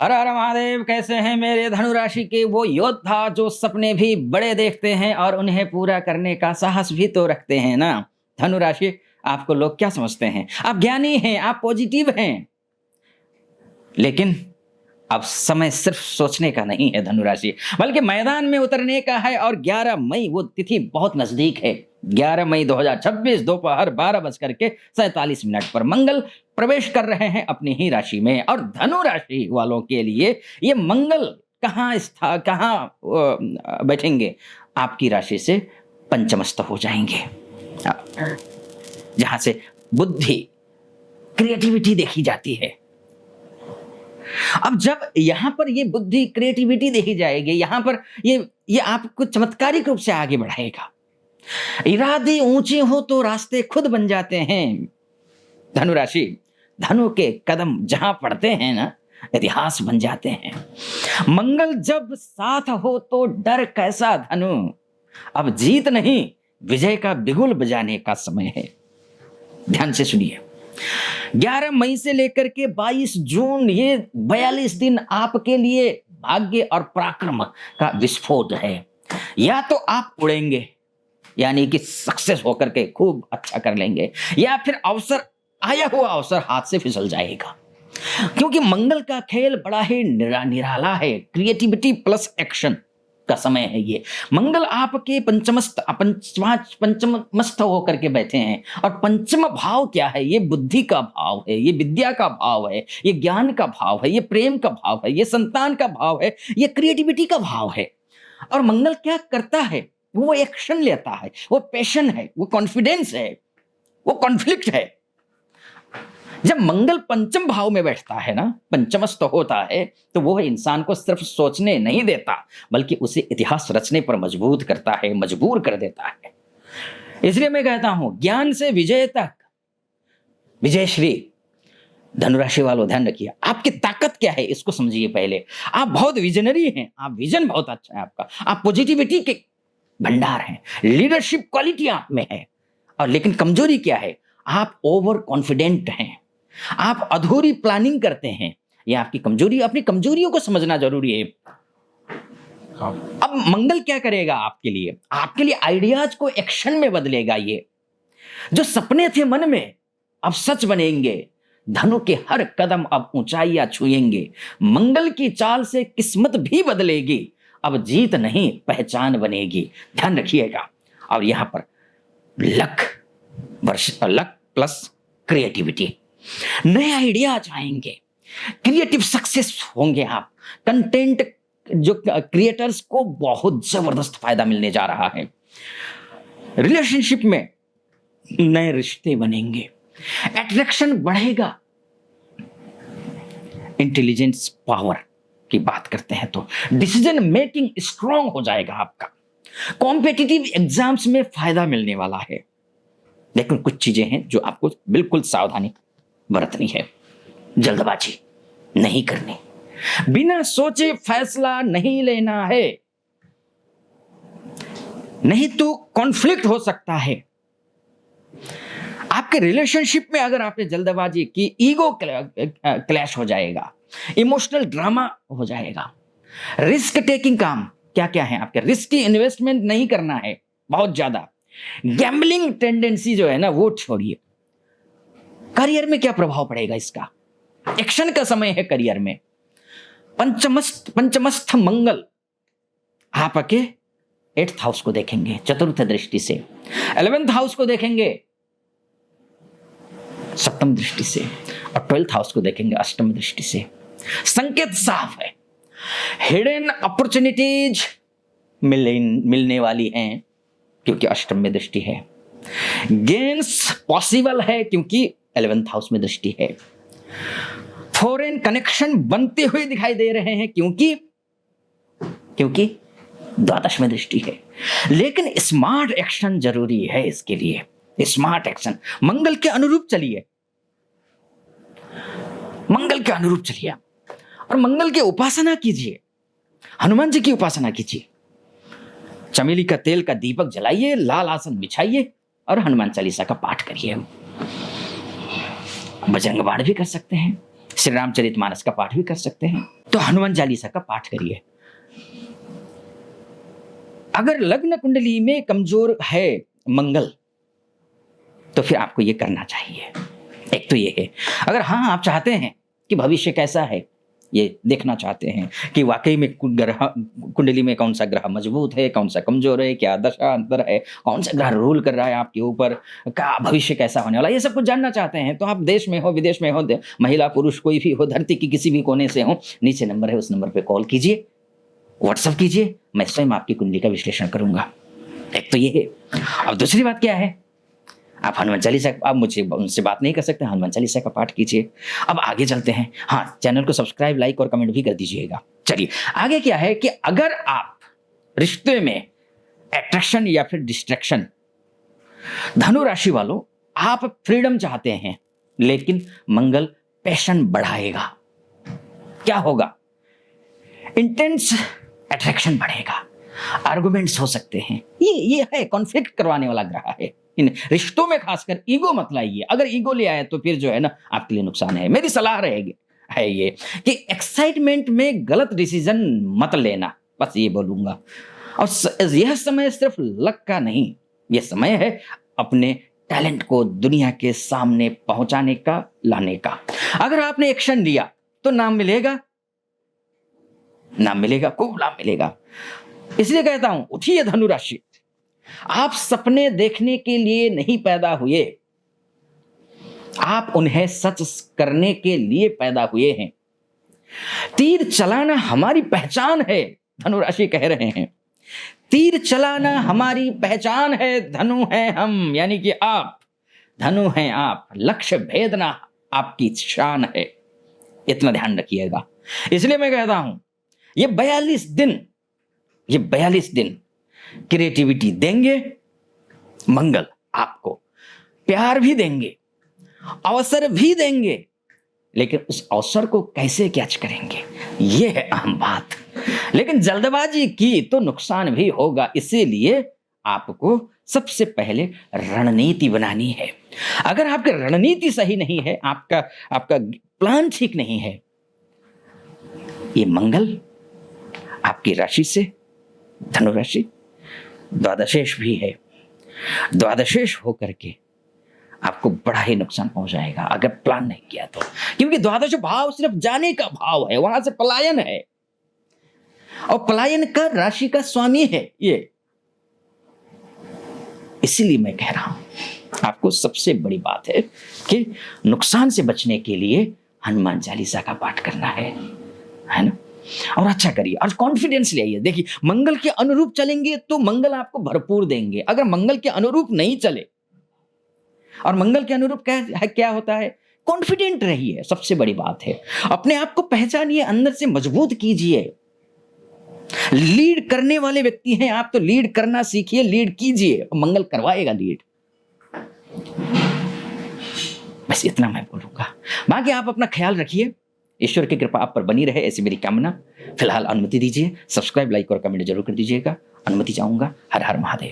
हर हर महादेव। कैसे हैं मेरे धनु राशि के वो योद्धा जो सपने भी बड़े देखते हैं और उन्हें पूरा करने का साहस भी तो रखते हैं ना। धनु राशि, आपको लोग क्या समझते हैं? आप ज्ञानी हैं, आप पॉजिटिव हैं, लेकिन अब समय सिर्फ सोचने का नहीं है धनु राशि, बल्कि मैदान में उतरने का है। और 11 मई वो तिथि बहुत नजदीक है। 11 मई 2026 दोपहर 12:47 पर मंगल प्रवेश कर रहे हैं अपनी ही राशि में। और धनु राशि वालों के लिए ये मंगल कहाँ बैठेंगे? आपकी राशि से पंचमस्त हो जाएंगे, जहां से बुद्धि, क्रिएटिविटी देखी जाती है। अब जब यहां पर ये बुद्धि, क्रिएटिविटी देखी जाएगी, यहां पर ये आपको चमत्कारिक रूप से आगे बढ़ाएगा। इरादे ऊंचे हो तो रास्ते खुद बन जाते हैं। धनु राशि, धनु के कदम जहां पड़ते हैं ना, इतिहास बन जाते हैं। मंगल जब साथ हो तो डर कैसा धनु, अब जीत नहीं विजय का बिगुल बजाने का समय है। ध्यान से सुनिए। 11 मई से लेकर के 22 जून, ये 42 दिन आपके लिए भाग्य और पराक्रम का विस्फोट है। या तो आप उड़ेंगे, यानी कि सक्सेस होकर के खूब अच्छा कर लेंगे, या फिर आया हुआ अवसर हाथ से फिसल जाएगा। क्योंकि मंगल का खेल बड़ा ही निराला है। क्रिएटिविटी प्लस एक्शन का समय है ये। मंगल आपके पंचमस्त होकर के बैठे हैं। और पंचम भाव क्या है? ये बुद्धि का भाव है, ये विद्या का भाव है, ये ज्ञान का भाव है, ये प्रेम का भाव है, ये संतान का भाव है, ये क्रिएटिविटी का भाव है। और मंगल क्या करता है? वो एक्शन लेता है, वो पैशन है, वो कॉन्फिडेंस है, वो कॉन्फ्लिक्ट है। जब मंगल पंचम भाव में बैठता है ना, पंचमस्त होता है, तो वो इंसान को सिर्फ सोचने नहीं देता, बल्कि उसे इतिहास रचने पर मजबूर करता है, मजबूर कर देता है। इसलिए मैं कहता हूं, ज्ञान से विजय तक विजय श्री। धनुराशि वालों ध्यान रखिए, आपकी ताकत क्या है इसको समझिए पहले। आप बहुत विजनरी हैं, आप विजन बहुत अच्छा है आपका, आप पॉजिटिविटी के भंडार हैं, लीडरशिप क्वालिटी आप में है। और लेकिन कमजोरी क्या है? आप ओवर कॉन्फिडेंट हैं, आप अधूरी प्लानिंग करते हैं। ये आपकी कमजोरी, अपनी कमजोरियों को समझना जरूरी है। अब मंगल क्या करेगा आपके लिए? आपके लिए आइडियाज को एक्शन में बदलेगा। ये जो सपने थे मन में अब सच बनेंगे। धनु के हर कदम अब ऊंचाइयां छुएंगे। मंगल की चाल से किस्मत भी बदलेगी। अब जीत नहीं पहचान बनेगी। ध्यान रखिएगा। और यहां पर लक प्लस क्रिएटिविटी, नए आइडियाज आएंगे, क्रिएटिव सक्सेस होंगे आप। कंटेंट जो क्रिएटर्स को बहुत जबरदस्त फायदा मिलने जा रहा है। रिलेशनशिप में नए रिश्ते बनेंगे, अट्रैक्शन बढ़ेगा। इंटेलिजेंस पावर की बात करते हैं तो डिसीजन मेकिंग स्ट्रांग हो जाएगा आपका। कॉम्पिटिटिव एग्जाम्स में फायदा मिलने वाला है। लेकिन कुछ चीजें हैं जो आपको बिल्कुल सावधानी बरतनी है। जल्दबाजी नहीं करनी, बिना सोचे फैसला नहीं लेना है, नहीं तो कॉन्फ्लिक्ट हो सकता है। आपके रिलेशनशिप में अगर आपने जल्दबाजी की, ईगो क्लैश हो जाएगा, इमोशनल ड्रामा हो जाएगा। रिस्क टेकिंग काम क्या क्या है आपके? रिस्की इन्वेस्टमेंट नहीं करना है बहुत ज्यादा। गैम्बलिंग टेंडेंसी जो है ना, वो छोड़िए। करियर में क्या प्रभाव पड़ेगा इसका? एक्शन का समय है करियर में। पंचमस्थ मंगल आपके 8th हाउस को देखेंगे चतुर्थ दृष्टि से, 11th हाउस को देखेंगे सप्तम दृष्टि से, और 12th हाउस को देखेंगे अष्टम दृष्टि से। संकेत साफ है, हिडन अपॉर्चुनिटीज मिलने वाली हैं क्योंकि अष्टम में दृष्टि है। गेन्स पॉसिबल है क्योंकि 11th हाउस में दृष्टि है। फॉरेन कनेक्शन बनते हुए दिखाई दे रहे हैं क्योंकि द्वादश में दृष्टि है। लेकिन स्मार्ट एक्शन जरूरी है इसके लिए। स्मार्ट एक्शन, मंगल के अनुरूप चलिए, मंगल के अनुरूप चलिए और मंगल की उपासना कीजिए। हनुमान जी की उपासना कीजिए, चमेली का तेल का दीपक जलाइए, लाल आसन बिछाइए और हनुमान चालीसा का पाठ करिए। बजरंग बाण भी कर सकते हैं, श्री रामचरितमानस का पाठ भी कर सकते हैं। तो हनुमान चालीसा का पाठ करिए। अगर लग्न कुंडली में कमजोर है मंगल, तो फिर आपको ये करना चाहिए। एक तो ये है। अगर हाँ आप चाहते हैं कि भविष्य कैसा है, ये देखना चाहते हैं कि वाकई में ग्रह कुंडली में कौन सा ग्रह मजबूत है, कौन सा कमजोर है, क्या दशा अंतर है, कौन सा ग्रह रूल कर रहा है आपके ऊपर, क्या भविष्य कैसा होने वाला, ये सब कुछ जानना चाहते हैं, तो आप देश में हो विदेश में हो, महिला पुरुष कोई भी हो, धरती की किसी भी कोने से हो, नीचे नंबर है, उस नंबर पर कॉल कीजिए, व्हाट्सअप कीजिए, मैं स्वयं आपकी कुंडली का विश्लेषण करूंगा। एक तो ये है। अब दूसरी बात क्या है, आप हनुमान चालीसा, आप मुझे उनसे बात नहीं कर सकते, हनुमान चालीसा का पाठ कीजिए। अब आगे चलते हैं। हाँ, चैनल को सब्सक्राइब, लाइक और कमेंट भी कर दीजिएगा। चलिए आगे क्या है कि अगर आप रिश्ते में अट्रैक्शन या फिर डिस्ट्रैक्शन, धनु राशि वालों आप फ्रीडम चाहते हैं, लेकिन मंगल पैशन बढ़ाएगा। क्या होगा? इंटेंस अट्रैक्शन बढ़ेगा, आर्गुमेंट्स हो सकते हैं। ये है, कॉन्फ्लिक्ट करवाने वाला ग्रह है। इन रिश्तों में खासकर ईगो मत लाइए। अगर ईगो ले आए तो फिर जो है ना आपके लिए नुकसान है। मेरी सलाह रहेगी है ये कि एक्साइटमेंट में गलत डिसीजन मत लेना, बस ये बोलूंगा। और यह समय सिर्फ लक का नहीं, यह समय है अपने टैलेंट को दुनिया के सामने पहुंचाने का, लाने का। अगर आपने एक्शन लिया तो नाम मिलेगा, नाम मिलेगा, खूब नाम मिलेगा। इसलिए कहता हूं, उठिए धनु राशि। आप सपने देखने के लिए नहीं पैदा हुए, आप उन्हें सच करने के लिए पैदा हुए हैं। तीर चलाना हमारी पहचान है, धनु राशि कह रहे हैं। तीर चलाना हमारी पहचान है, धनु हैं हम, यानी कि आप धनु हैं आप। लक्ष्य भेदना आपकी शान है, इतना ध्यान रखिएगा। इसलिए मैं कहता हूं, ये 42 दिन क्रिएटिविटी देंगे मंगल, आपको प्यार भी देंगे, अवसर भी देंगे, लेकिन उस अवसर को कैसे कैच करेंगे, ये है अहम बात। लेकिन जल्दबाजी की तो नुकसान भी होगा, इसीलिए आपको सबसे पहले रणनीति बनानी है। अगर आपकी रणनीति सही नहीं है, आपका प्लान ठीक नहीं है, ये मंगल आपकी राशि से, धनु राशि, द्वादशेश भी है, द्वादशेश होकर के आपको बड़ा ही नुकसान हो जाएगा अगर प्लान नहीं किया तो। क्योंकि द्वादश भाव सिर्फ जाने का भाव है, वहां से पलायन है, और पलायन का राशि का स्वामी है ये। इसीलिए मैं कह रहा हूं, आपको सबसे बड़ी बात है कि नुकसान से बचने के लिए हनुमान चालीसा का पाठ करना है ना। और अच्छा करिए और कॉन्फिडेंस ले आइए। देखिए, मंगल के अनुरूप चलेंगे तो मंगल आपको भरपूर देंगे। अगर मंगल के अनुरूप नहीं चले, और मंगल के अनुरूप क्या होता है, कॉन्फिडेंट रहिए, सबसे बड़ी बात है। अपने आप को पहचानिए, अंदर से मजबूत कीजिए। लीड करने वाले व्यक्ति हैं आप, तो लीड करना सीखिए, लीड कीजिए, मंगल करवाएगा लीड। बस इतना मैं बोलूंगा। बाकी आप अपना ख्याल रखिए, ईश्वर की कृपा आप पर बनी रहे, ऐसी मेरी कामना। फिलहाल अनुमति दीजिए, सब्सक्राइब, लाइक और कमेंट जरूर कर दीजिएगा। अनुमति चाहूंगा। हर हर महादेव।